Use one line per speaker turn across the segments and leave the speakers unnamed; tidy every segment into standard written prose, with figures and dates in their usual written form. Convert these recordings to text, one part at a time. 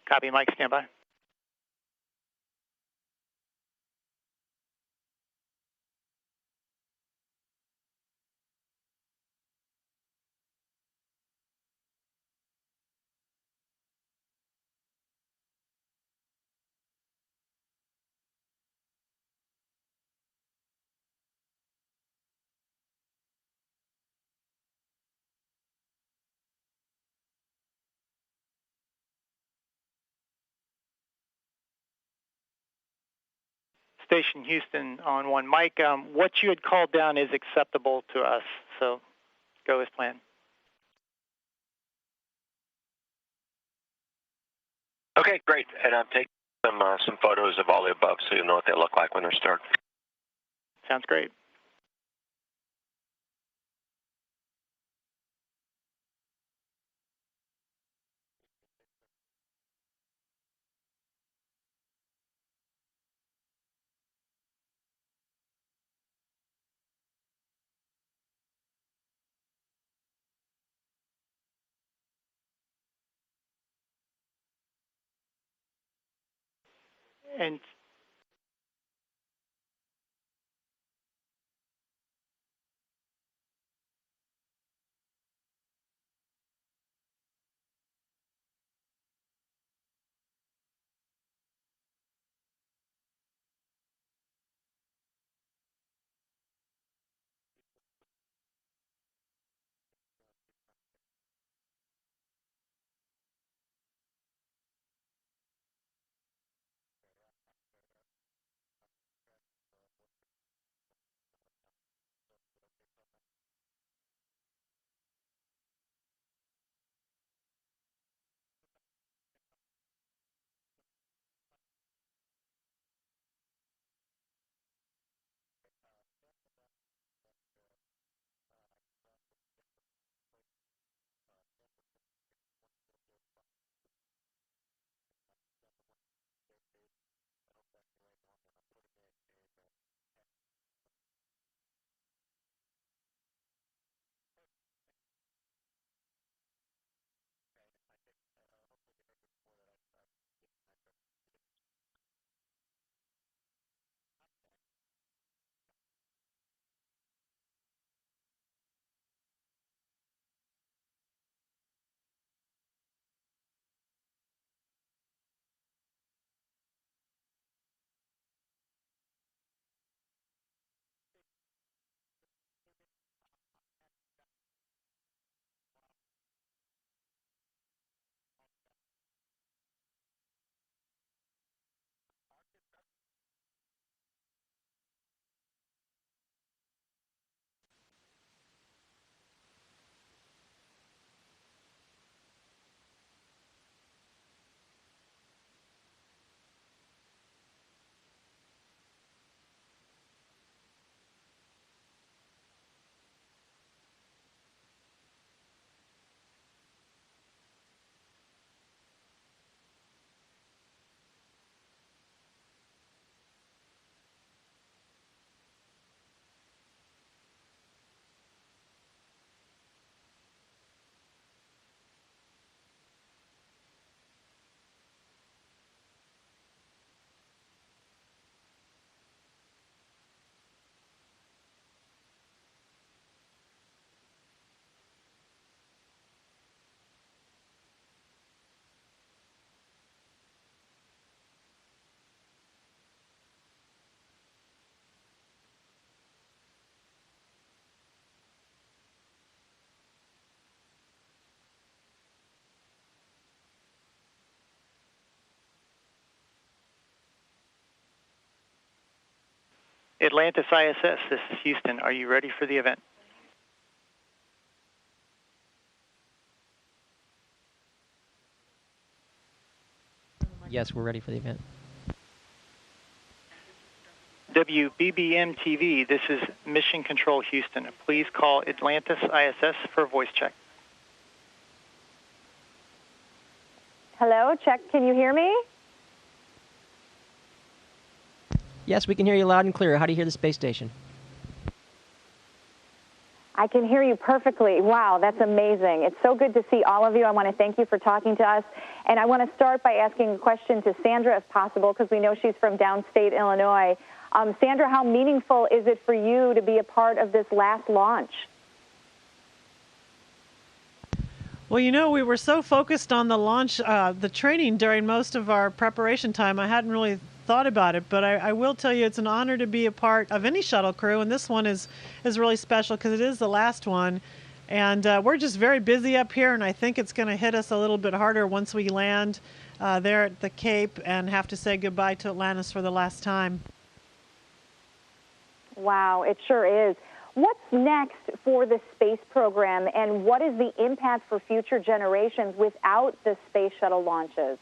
Copy, Mike, stand by. Station Houston on 1. Mike, what you had called down is acceptable to us, so go as planned.
Okay, great. And I'm taking some photos of all the above so you'll know what they look like when they're stirred.
Sounds great. And Atlantis ISS, this is Houston. Are you ready for the event?
Yes, we're ready for the event.
WBBM TV, this is Mission Control Houston. Please call Atlantis ISS for a voice check.
Hello, check. Can you hear me?
Yes, we can hear you loud and clear. How do you hear the space station?
I can hear you perfectly. Wow, that's amazing. It's so good to see all of you. I want to thank you for talking to us. And I want to start by asking a question to Sandra, if possible, because we know she's from downstate Illinois. Sandra, how meaningful is it for you to be a part of this last launch?
Well, you know, we were so focused on the launch, the training during most of our preparation time, I hadn't really thought about it, but I will tell you it's an honor to be a part of any shuttle crew, and this one is really special because it is the last one. And we're just very busy up here, and I think it's going to hit us a little bit harder once we land there at the Cape and have to say goodbye to Atlantis for the last time.
Wow, it sure is. What's next for the space program, and what is the impact for future generations without the space shuttle launches?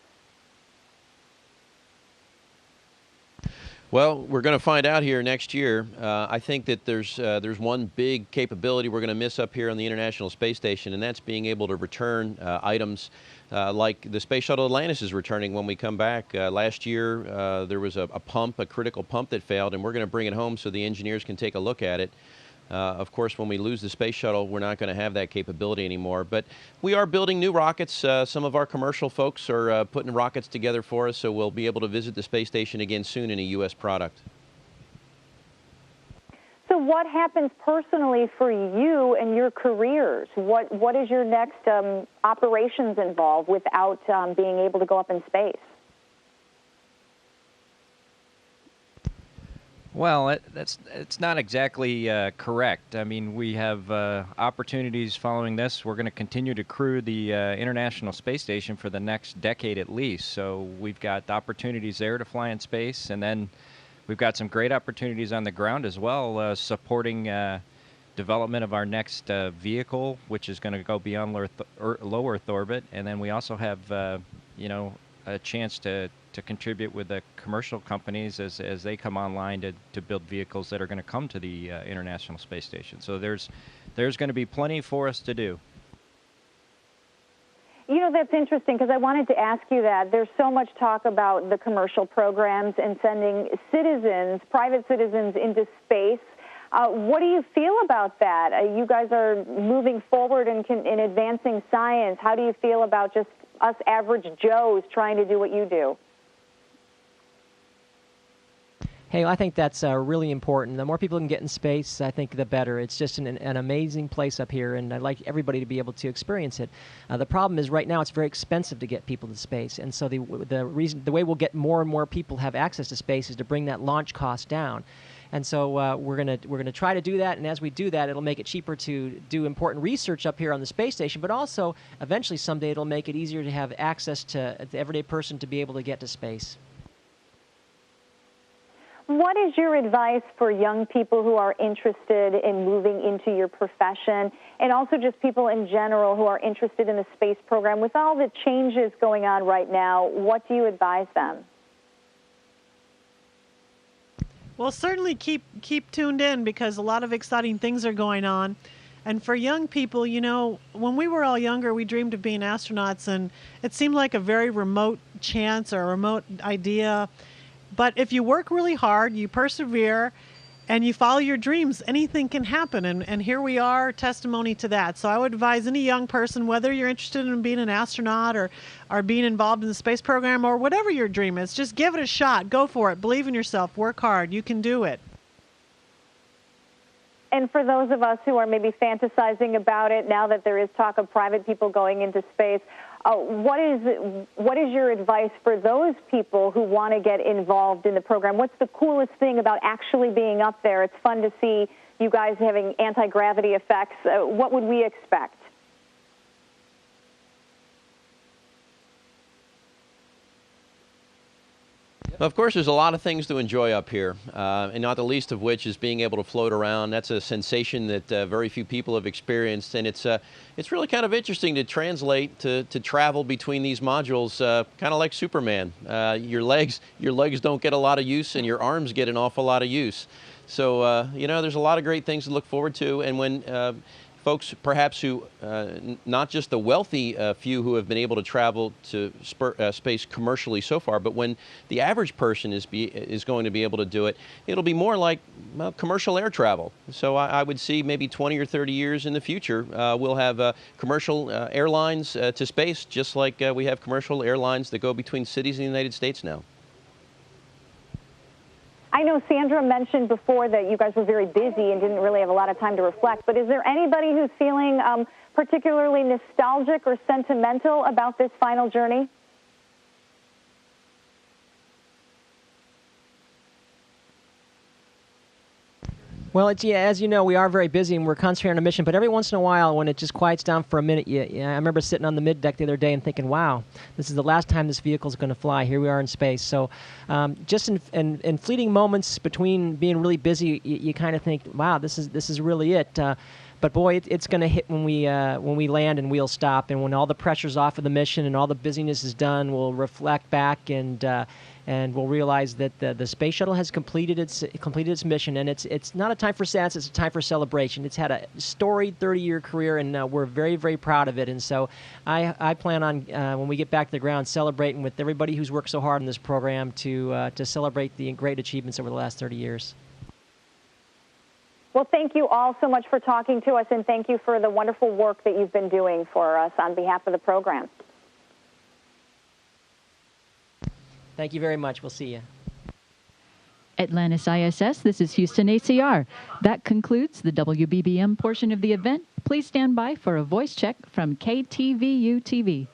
Well, we're going to find out here next year. I think that there's one big capability we're going to miss up here on the International Space Station, and that's being able to return items like the Space Shuttle Atlantis is returning when we come back. Last year, there was a critical pump that failed, and we're going to bring it home so the engineers can take a look at it. Of course, when we lose the space shuttle, we're not going to have that capability anymore. But we are building new rockets. Some of our commercial folks are putting rockets together for us, so we'll be able to visit the space station again soon in a U.S. product.
So what happens personally for you and your careers? What is your next operations involved without being able to go up in space?
Well, it's not exactly correct. I mean, we have opportunities following this. We're going to continue to crew the International Space Station for the next decade at least. So we've got opportunities there to fly in space, and then we've got some great opportunities on the ground as well, supporting development of our next vehicle, which is going to go beyond low Earth orbit. And then we also have, a chance to contribute with the commercial companies as they come online to build vehicles that are going to come to the International Space Station. So there's going to be plenty for us to do.
You know, that's interesting because I wanted to ask you that. There's so much talk about the commercial programs and sending private citizens into space. What do you feel about that? You guys are moving forward in advancing science. How do you feel about just us average Joes trying to do what you do?
Hey, I think that's really important. The more people can get in space, I think the better. It's just an amazing place up here, and I'd like everybody to be able to experience it. The problem is right now it's very expensive to get people to space, and so the way we'll get more and more people have access to space is to bring that launch cost down. And so we're gonna try to do that, and as we do that, it'll make it cheaper to do important research up here on the space station, but also eventually someday it'll make it easier to have access to the everyday person to be able to get to space.
What is your advice for young people who are interested in moving into your profession, and also just people in general who are interested in the space program? With all the changes going on right now, what do you advise them?
Well, certainly keep tuned in because a lot of exciting things are going on. And for young people, you know, when we were all younger, we dreamed of being astronauts, and it seemed like a very remote chance or a remote idea. But if you work really hard, you persevere, and you follow your dreams, anything can happen. And here we are, testimony to that. So I would advise any young person, whether you're interested in being an astronaut or being involved in the space program or whatever your dream is, just give it a shot. Go for it. Believe in yourself. Work hard. You can do it.
And for those of us who are maybe fantasizing about it now that there is talk of private people going into space, what is your advice for those people who want to get involved in the program? What's the coolest thing about actually being up there? It's fun to see you guys having anti-gravity effects. What would we expect?
Of course, there's a lot of things to enjoy up here, and not the least of which is being able to float around. That's a sensation that very few people have experienced, and it's really kind of interesting to translate to travel between these modules, kind of like Superman. Your legs don't get a lot of use, and your arms get an awful lot of use. So, there's a lot of great things to look forward to, and when folks perhaps who, not just the wealthy few who have been able to travel to space commercially so far, but when the average person is going to be able to do it, it'll be more like commercial air travel. So I would see maybe 20 or 30 years in the future, we'll have commercial airlines to space, just like we have commercial airlines that go between cities in the United States now.
I know Sandra mentioned before that you guys were very busy and didn't really have a lot of time to reflect, but is there anybody who's feeling particularly nostalgic or sentimental about this final journey?
Well, as you know, we are very busy and we're concentrating on a mission, but every once in a while when it just quiets down for a minute, I remember sitting on the mid-deck the other day and thinking, wow, this is the last time this vehicle is going to fly. Here we are in space. So just in fleeting moments between being really busy, you kind of think, wow, this is really it. But boy, it's going to hit when we land and we'll stop, and when all the pressure's off of the mission and all the busyness is done, we'll reflect back and we'll realize that the space shuttle has completed its mission, and it's not a time for sadness; it's a time for celebration. It's had a storied 30-year career, and we're very, very proud of it. And so, I plan on when we get back to the ground, celebrating with everybody who's worked so hard on this program to celebrate the great achievements over the last 30 years.
Well, thank you all so much for talking to us, and thank you for the wonderful work that you've been doing for us on behalf of the program.
Thank you very much. We'll see you.
Atlantis ISS, this is Houston ACR. That concludes the WBBM portion of the event. Please stand by for a voice check from KTVU TV.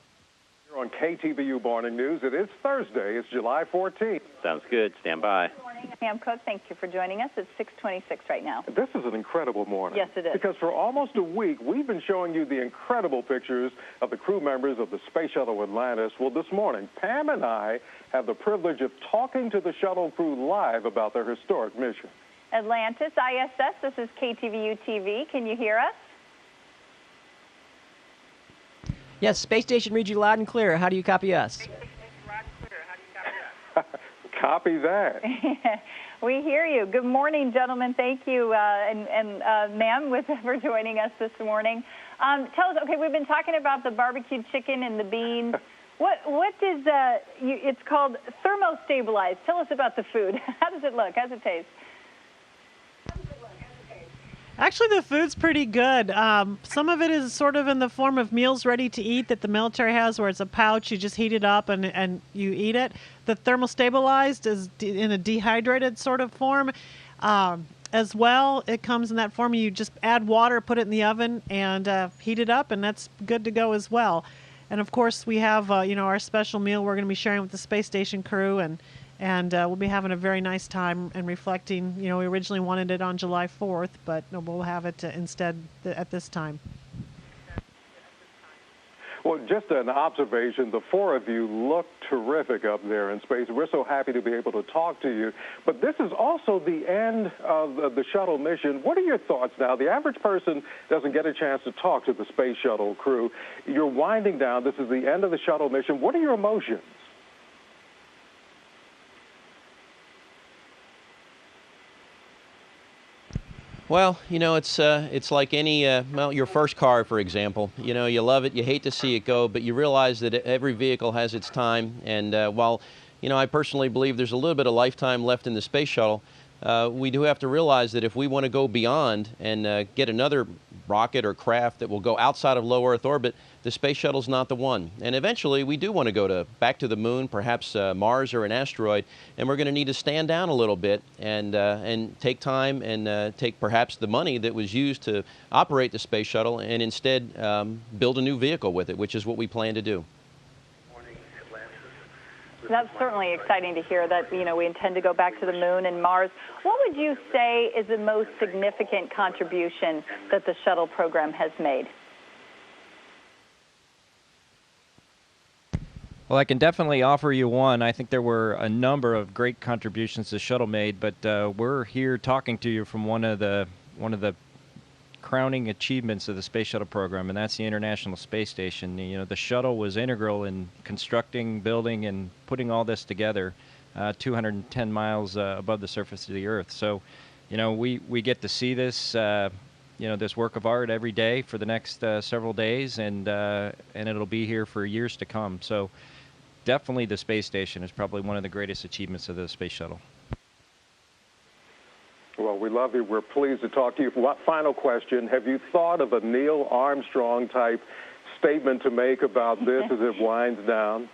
Here on KTVU Morning News, it is Thursday. It's July 14th.
Sounds good. Stand by.
Good morning, Pam Cook. Thank you for joining us. It's 6:26 right now.
This is an incredible morning.
Yes, it is.
Because for almost a week, we've been showing you the incredible pictures of the crew members of the Space Shuttle Atlantis. Well, this morning, Pam and I have the privilege of talking to the shuttle crew live about their historic mission.
Atlantis ISS, this is KTVU TV. Can you hear us?
Yes, Space Station reads you loud and clear. How do you copy us?
Copy that.
We hear you. Good morning, gentlemen. Thank you, and ma'am, for joining us this morning. Tell us, okay, we've been talking about the barbecued chicken and the beans. What does it's called thermostabilized. Tell us about the food. How does it look? How does it taste?
Actually, the food's pretty good. Some of it is sort of in the form of meals ready to eat that the military has, where it's a pouch, you just heat it up and you eat it. The thermostabilized is in a dehydrated sort of form. As well, it comes in that form. You just add water, put it in the oven, and heat it up, and that's good to go as well. And of course, we have our special meal we're going to be sharing with the space station crew, and we'll be having a very nice time and reflecting. We originally wanted it on July 4th, but we'll have it instead at this time.
Well, just an observation, the four of you look terrific up there in space. We're so happy to be able to talk to you. But this is also the end of the shuttle mission. What are your thoughts now? The average person doesn't get a chance to talk to the space shuttle crew. You're winding down. This is the end of the shuttle mission. What are your emotions?
Well, it's like any, your first car, for example. You love it, you hate to see it go, but you realize that every vehicle has its time. And while, I personally believe there's a little bit of lifetime left in the space shuttle, we do have to realize that if we want to go beyond and get another rocket or craft that will go outside of low Earth orbit, the space shuttle's not the one. And eventually, we do want to go back to the moon, perhaps Mars or an asteroid, and we're going to need to stand down a little bit and take time and take perhaps the money that was used to operate the space shuttle and instead build a new vehicle with it, which is what we plan to do.
That's certainly exciting to hear that, we intend to go back to the moon and Mars. What would you say is the most significant contribution that the shuttle program has made?
Well, I can definitely offer you one. I think there were a number of great contributions the shuttle made, but we're here talking to you from one of the crowning achievements of the Space Shuttle program, and that's the International Space Station. The shuttle was integral in constructing, building, and putting all this together 210 miles above the surface of the Earth. So, we get to see this this work of art every day for the next several days, and it'll be here for years to come. So definitely the space station is probably one of the greatest achievements of the space shuttle.
Well, we love you. We're pleased to talk to you. Final question. Have you thought of a Neil Armstrong type statement to make about this as it winds down?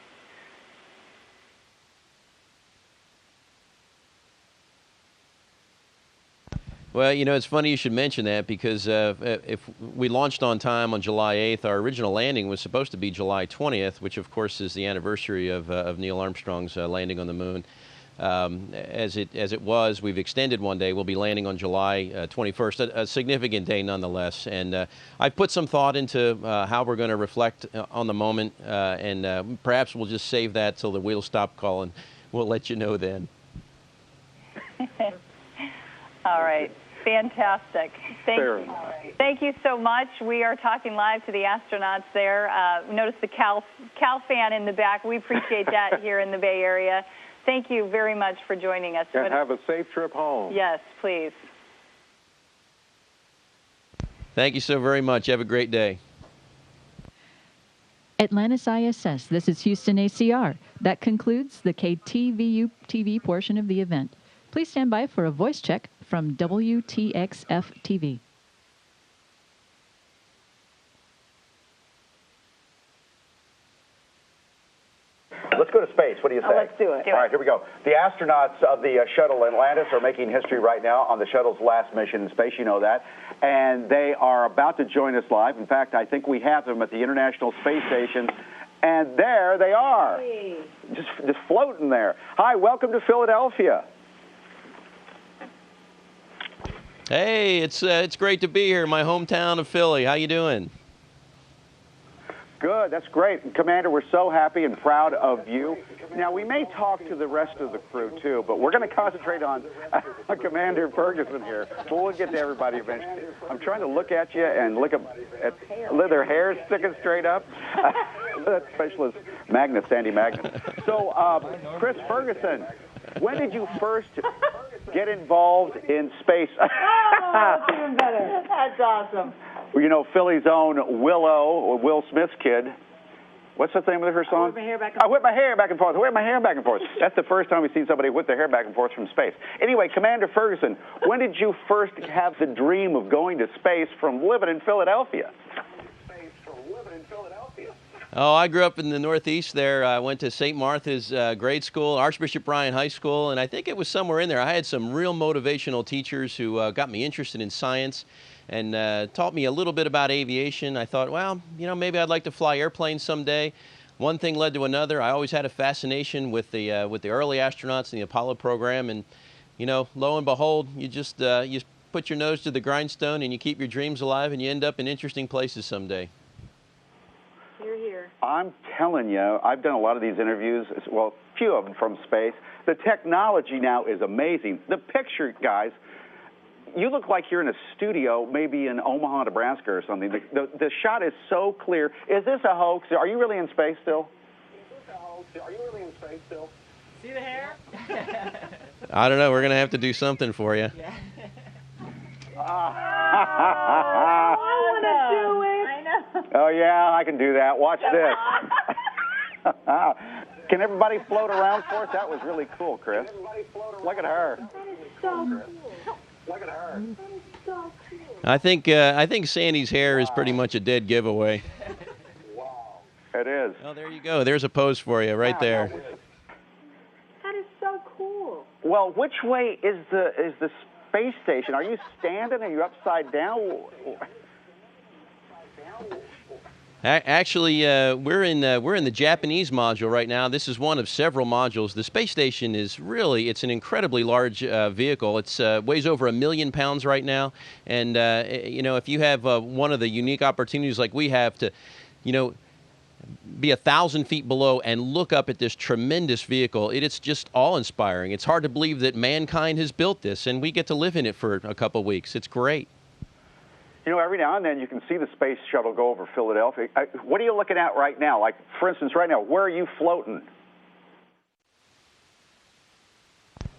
Well, it's funny you should mention that, because if we launched on time on July 8th, our original landing was supposed to be July 20th, which, of course, is the anniversary of Neil Armstrong's landing on the moon. As it was, we've extended one day. We'll be landing on July 21st, a significant day nonetheless. And I've put some thought into how we're going to reflect on the moment, and perhaps we'll just save that till the wheels stop calling. We'll let you know then.
All right. Fantastic. Thank you so much. We are talking live to the astronauts there. Notice the Cal fan in the back. We appreciate that here in the Bay Area. Thank you very much for joining us.
And have a safe trip home.
Yes, please.
Thank you so very much. Have a great day.
Atlantis ISS, this is Houston ACR. That concludes the KTVU TV portion of the event. Please stand by for a voice check from WTXF TV.
Let's go to space. What do you say?
Let's do it.
All right, here we go. The astronauts of the shuttle Atlantis are making history right now on the shuttle's last mission in space. You know that. And they are about to join us live. In fact, I think we have them at the International Space Station. And there they are, just floating there. Hi, welcome to Philadelphia.
Hey, it's great to be here, my hometown of Philly. How you doing?
Good, that's great. Commander, we're so happy and proud of you. Now, we may talk to the rest of the crew, too, but we're going to concentrate on Commander Ferguson here. But we'll get to everybody eventually. I'm trying to look at you and look at their hair sticking straight up. That's Specialist Magnus, Sandy Magnus. So, Chris Ferguson, when did you first get involved in space?
Oh, even better. That's awesome.
You know, Philly's own Willow, or Will Smith's kid. What's the name of her song?
I whip my hair back and forth.
I whip my hair back and forth. I whip my hair back and forth. That's the first time we've seen somebody whip their hair back and forth from space. Anyway, Commander Ferguson, when did you first have the dream of going to space from living in Philadelphia?
Oh, I grew up in the Northeast there. I went to St. Martha's grade school, Archbishop Bryan High School, and I think it was somewhere in there. I had some real motivational teachers who got me interested in science and taught me a little bit about aviation. I thought, well, maybe I'd like to fly airplanes someday. One thing led to another. I always had a fascination with the early astronauts and the Apollo program, and lo and behold, you just you put your nose to the grindstone and you keep your dreams alive, and you end up in interesting places someday.
You're here.
I'm telling you, I've done a lot of these interviews, well, a few of them from space. The technology now is amazing. The picture, guys, you look like you're in a studio, maybe in Omaha, Nebraska or something. The shot is so clear. Is this a hoax? Are you really in space still?
See the hair?
I don't know. We're going to have to do something for you.
Yeah. I want to do it. I know.
Oh, yeah, I can do that. Watch this. Can everybody float around for us? That was really cool, Chris. Look at her.
That is so cool.
Look at her.
That is so cool.
I think Sandy's hair is pretty much a dead giveaway.
Wow. It is.
Oh, there you go. There's a pose for you right there.
That is so cool.
Well, which way is the space station? Are you standing? Are you upside down?
Actually, we're in the Japanese module right now. This is one of several modules. The space station is it's an incredibly large vehicle. It's weighs over 1 million pounds right now. And, if you have one of the unique opportunities like we have to, be 1,000 feet below and look up at this tremendous vehicle, it's just awe-inspiring. It's hard to believe that mankind has built this, and we get to live in it for a couple weeks. It's great.
Every now and then you can see the space shuttle go over Philadelphia. What are you looking at right now? Like, for instance, right now, where are you floating?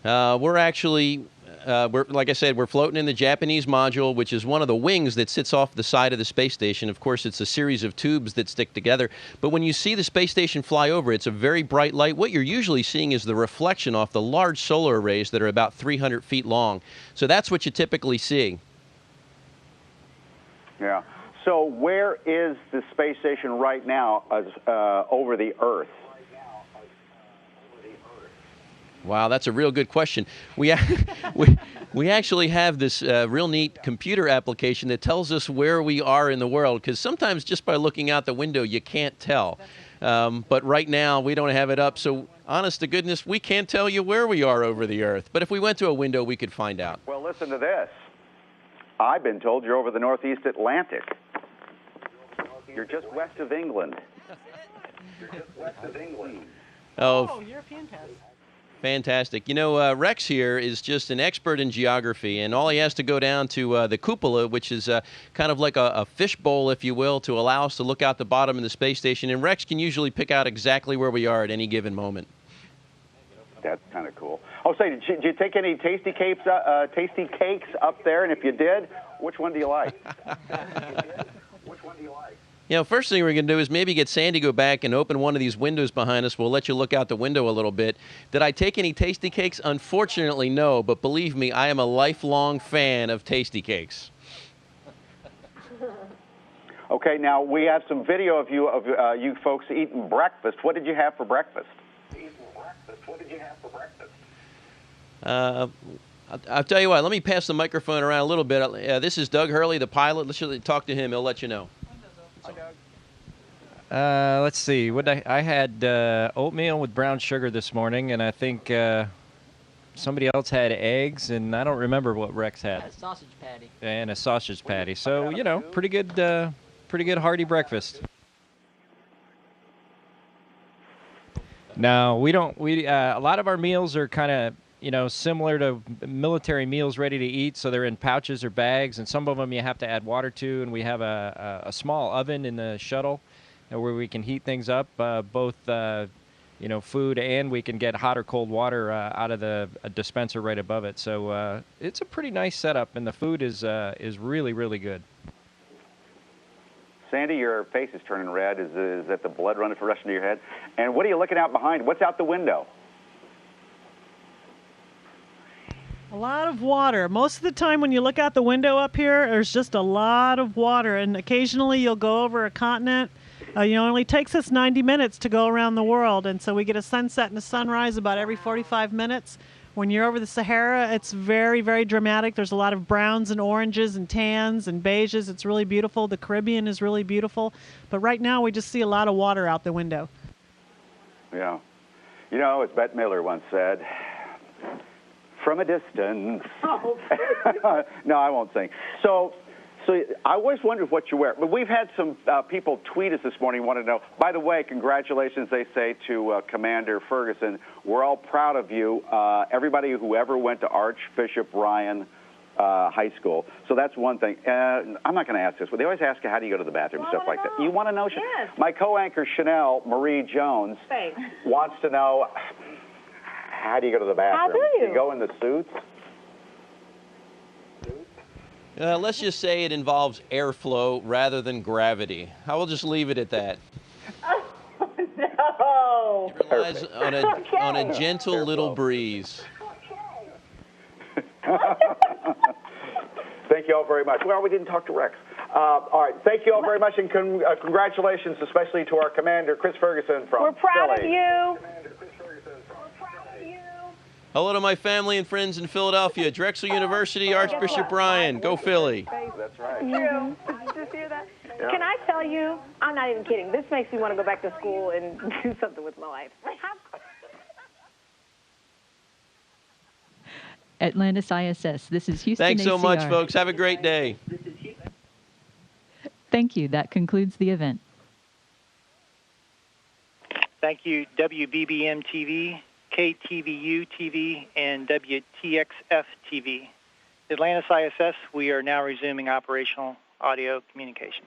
We're actually like I said, we're floating in the Japanese module, which is one of the wings that sits off the side of the space station. Of course, it's a series of tubes that stick together. But when you see the space station fly over, it's a very bright light. What you're usually seeing is the reflection off the large solar arrays that are about 300 feet long. So that's what you typically see.
Yeah. So where is the space station right now over the Earth?
Wow, that's a real good question. We actually have this real neat computer application that tells us where we are in the world, because sometimes just by looking out the window you can't tell. But right now we don't have it up, so honest to goodness, we can't tell you where we are over the Earth. But if we went to a window, we could find out.
Well, listen to this. I've been told you're over the Northeast Atlantic. You're just west of England.
Oh,
European pass.
Fantastic. You know, Rex here is just an expert in geography, and all he has to go down to the cupola, which is kind of like a fishbowl, if you will, to allow us to look out the bottom of the space station. And Rex can usually pick out exactly where we are at any given moment.
That's kind of cool. Oh, say, did you take any tasty cakes up there? And if you did, which one do you like?
You know, first thing we're going to do is maybe get Sandy to go back and open one of these windows behind us. We'll let you look out the window a little bit. Did I take any tasty cakes? Unfortunately, no. But believe me, I am a lifelong fan of tasty cakes.
Okay, now we have some video of you folks eating breakfast. What did you have for breakfast?
I'll tell you what. Let me pass the microphone around a little bit. This is Doug Hurley, the pilot. Let's talk to him. He'll let you know.
Let's see. I had oatmeal with brown sugar this morning, and I think somebody else had eggs, and I don't remember what Rex had.
A sausage patty.
And a sausage patty. So, you know, pretty good hearty breakfast. No, we don't. A lot of our meals are kind of, you know, similar to military meals ready to eat, so they're in pouches or bags, and some of them you have to add water to, and we have a small oven in the shuttle where we can heat things up, both you know, food, and we can get hot or cold water out of the dispenser right above it. So it's a pretty nice setup, and the food is really, really good.
Sandy, your face is turning red. Is that the blood running for rushing to your head? And what are you looking out behind? What's out the window?
A lot of water. Most of the time when you look out the window up here, there's just a lot of water, and occasionally you'll go over a continent. You know, it only takes us 90 minutes to go around the world, and so we get a sunset and a sunrise about every 45 minutes. When you're over the Sahara, it's very, very dramatic. There's a lot of browns and oranges and tans and beiges. It's really beautiful. The Caribbean is really beautiful. But right now we just see a lot of water out the window.
Yeah. You know, as Bette Miller once said, from a distance.
Oh.
No, I won't sing. So I always wondered what you wear. But we've had some people tweet us this morning, want to know. By the way, congratulations, they say, to Commander Ferguson. We're all proud of you. Everybody who ever went to Archbishop Ryan High School. So that's one thing. I'm not going to ask this, but they always ask you, how do you go to the bathroom and stuff like that. You want to know?
Yes.
My co-anchor, Chanel Marie Jones,
Thanks.
wants to know, how do you go to the bathroom?
How do you?
Do you go in the suits?
Let's just say it involves airflow rather than gravity. I will just leave it at that.
Oh, no.
It relies on a gentle little breeze.
Thank you all very much. Well, we didn't talk to Rex. All right. Thank you all very much, and congratulations, especially to our commander, Chris Ferguson from
We're proud
Philly.
of you.
Hello to my family and friends in Philadelphia, Drexel University, Archbishop Ryan. Go Philly.
That's right.
Did you just hear that? Yeah. Can I tell you, I'm not even kidding. This makes me want to go back to school and do something with my life.
Atlantis ISS, this is Houston
Thanks so
ACR.
much, folks. Have a great day.
Thank you. That concludes the event.
Thank you, WBBM TV, KTVU TV, and WTXF TV. Atlantis ISS, we are now resuming operational audio communications.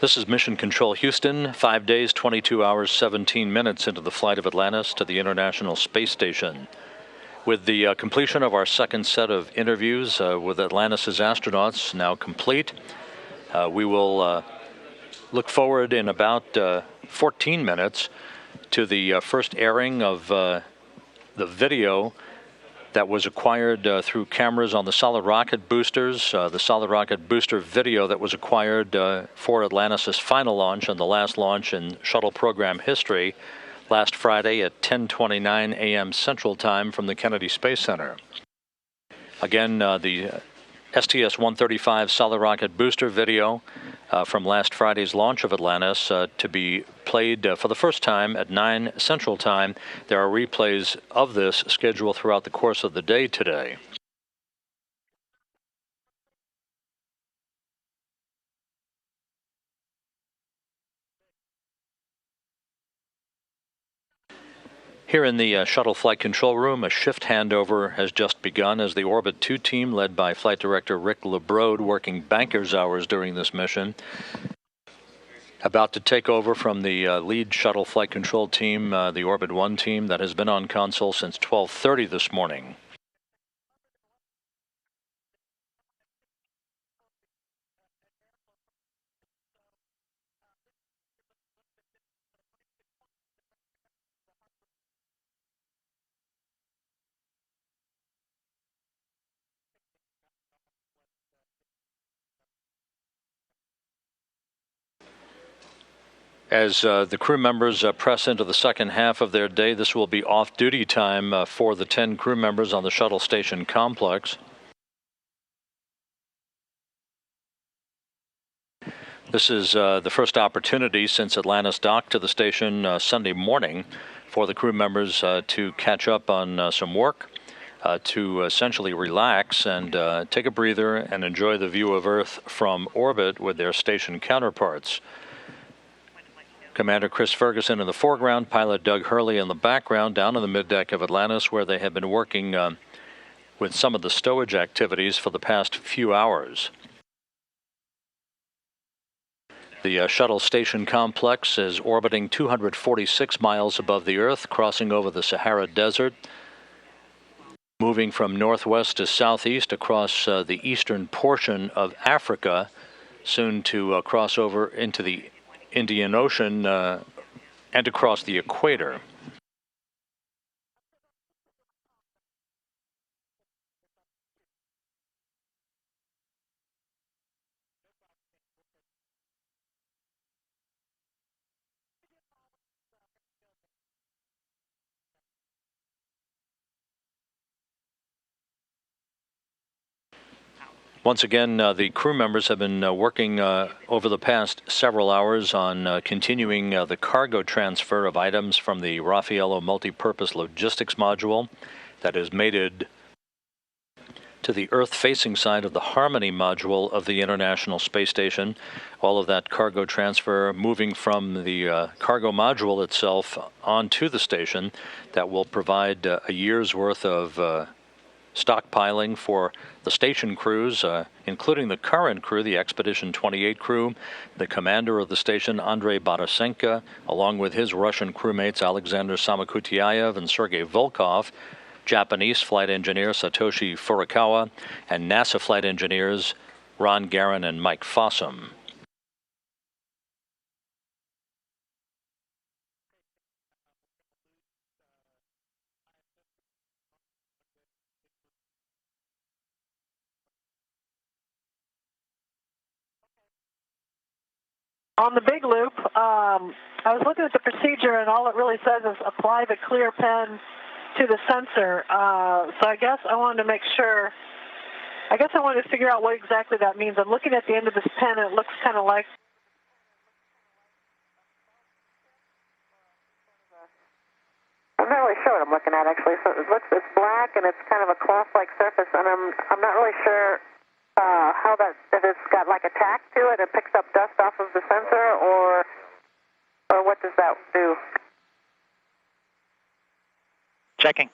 This is Mission Control Houston, 5 days, 22 hours, 17 minutes into the flight of Atlantis to the International Space Station. With the completion of our second set of interviews with Atlantis' astronauts now complete, we will look forward in about 14 minutes to the first airing of the video that was acquired through cameras on the solid rocket boosters, the solid rocket booster video that was acquired for Atlantis' final launch and the last launch in shuttle program history last Friday at 10:29 a.m. Central Time from the Kennedy Space Center. Again, the STS-135 solid rocket booster video from last Friday's launch of Atlantis to be played for the first time at 9 Central Time. There are replays of this scheduled throughout the course of the day today. Here in the shuttle flight control room, a shift handover has just begun as the Orbit 2 team, led by Flight Director Rick LeBrode, working banker's hours during this mission, about to take over from the lead shuttle flight control team, the Orbit 1 team that has been on console since 12:30 this morning. As the crew members press into the second half of their day, this will be off-duty time for the 10 crew members on the shuttle station complex. This is the first opportunity since Atlantis docked to the station Sunday morning for the crew members to catch up on some work, to essentially relax and take a breather and enjoy the view of Earth from orbit with their station counterparts. Commander Chris Ferguson in the foreground, pilot Doug Hurley in the background, down in the middeck of Atlantis, where they have been working with some of the stowage activities for the past few hours. The shuttle station complex is orbiting 246 miles above the Earth, crossing over the Sahara Desert, moving from northwest to southeast across the eastern portion of Africa, soon to cross over into the Indian Ocean and across the equator. Once again, the crew members have been working over the past several hours on continuing the cargo transfer of items from the Raffaello Multipurpose Logistics Module that is mated to the Earth-facing side of the Harmony Module of the International Space Station. All of that cargo transfer moving from the cargo module itself onto the station that will provide a year's worth of stockpiling for the station crews, including the current crew, the Expedition 28 crew, the commander of the station, Andrei Barasenka, along with his Russian crewmates Alexander Samakutyaev and Sergei Volkov, Japanese flight engineer Satoshi Furukawa, and NASA flight engineers Ron Garan and Mike Fossum.
On the big loop, I was looking at the procedure, and all it really says is apply the clear pen to the sensor. So I guess I wanted to make sure. I guess I wanted to figure out what exactly that means. I'm looking at the end of this pen, and it looks kind of like.
I'm not really sure what I'm looking at, actually. So it's black, and it's kind of a cloth-like surface, and I'm not really sure how that, if it's got like a tack to it and picks up dust off of the sensor, or what does that do?
Checking.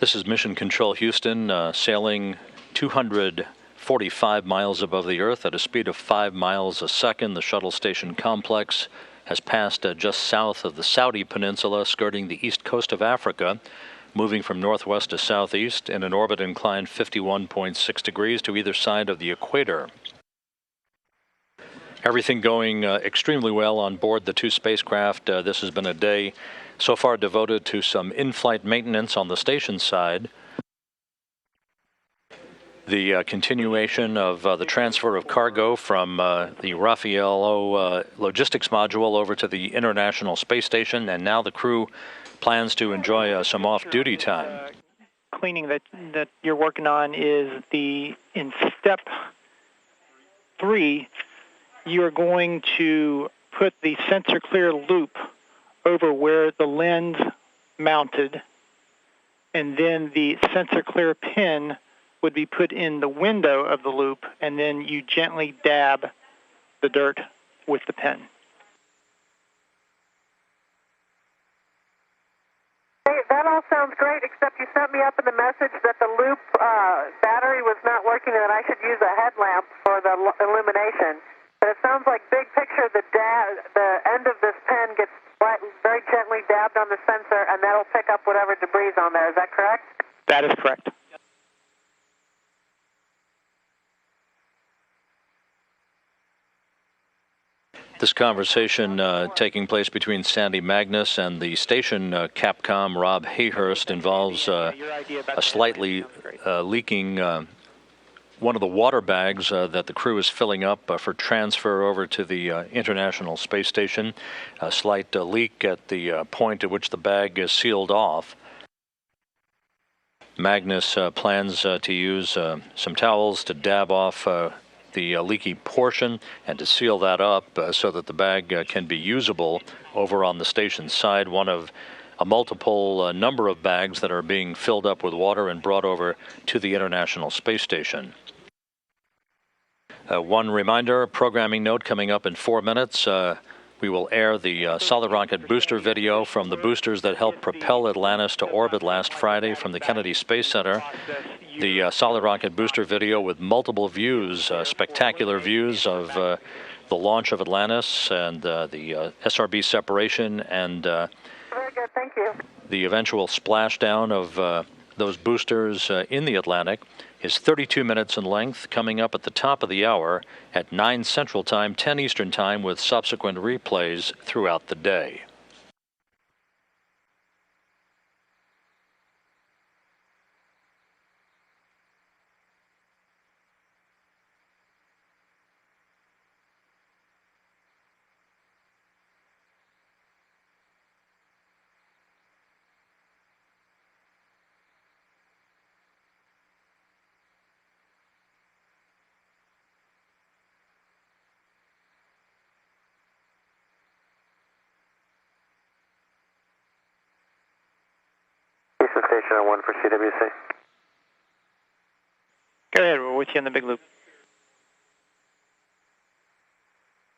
This is Mission Control Houston, sailing 245 miles above the Earth at a speed of 5 miles a second. The shuttle station complex has passed just south of the Saudi Peninsula, skirting the east coast of Africa, moving from northwest to southeast in an orbit inclined 51.6 degrees to either side of the equator. Everything going extremely well on board the two spacecraft. This has been a day so far devoted to some in-flight maintenance on the station side. The continuation of the transfer of cargo from the Raffaello logistics module over to the International Space Station, and now the crew plans to enjoy some off-duty time.
Cleaning that you're working on is in step 3, you're going to put the sensor clear loop over where the lens mounted, and then the sensor clear pin would be put in the window of the loop, and then you gently dab the dirt with the pen.
Hey, that all sounds great, except you sent me up in the message that the loop battery was not working and that I should use a headlamp for the illumination. But it sounds like big picture, the end of this pen gets very gently dabbed on the sensor, and that'll pick up whatever debris on there. Is that correct?
That is correct.
This conversation taking place between Sandy Magnus and the station Capcom Rob Hayhurst involves a slightly leaking one of the water bags that the crew is filling up for transfer over to the International Space Station. A slight leak at the point at which the bag is sealed off. Magnus plans to use some towels to dab off the leaky portion and to seal that up so that the bag can be usable over on the station side. One of a multiple number of bags that are being filled up with water and brought over to the International Space Station. One reminder, programming note coming up in 4 minutes. We will air the solid rocket booster video from the boosters that helped propel Atlantis to orbit last Friday from the Kennedy Space Center. The solid rocket booster video with multiple views, spectacular views of the launch of Atlantis and the SRB separation and
Very good, thank you.
The eventual splashdown of those boosters in the Atlantic is 32 minutes in length, coming up at the top of the hour at 9 Central Time, 10 Eastern Time, with subsequent replays throughout the day.
Station 1 for CWC.
Go ahead, we're with you in the big loop.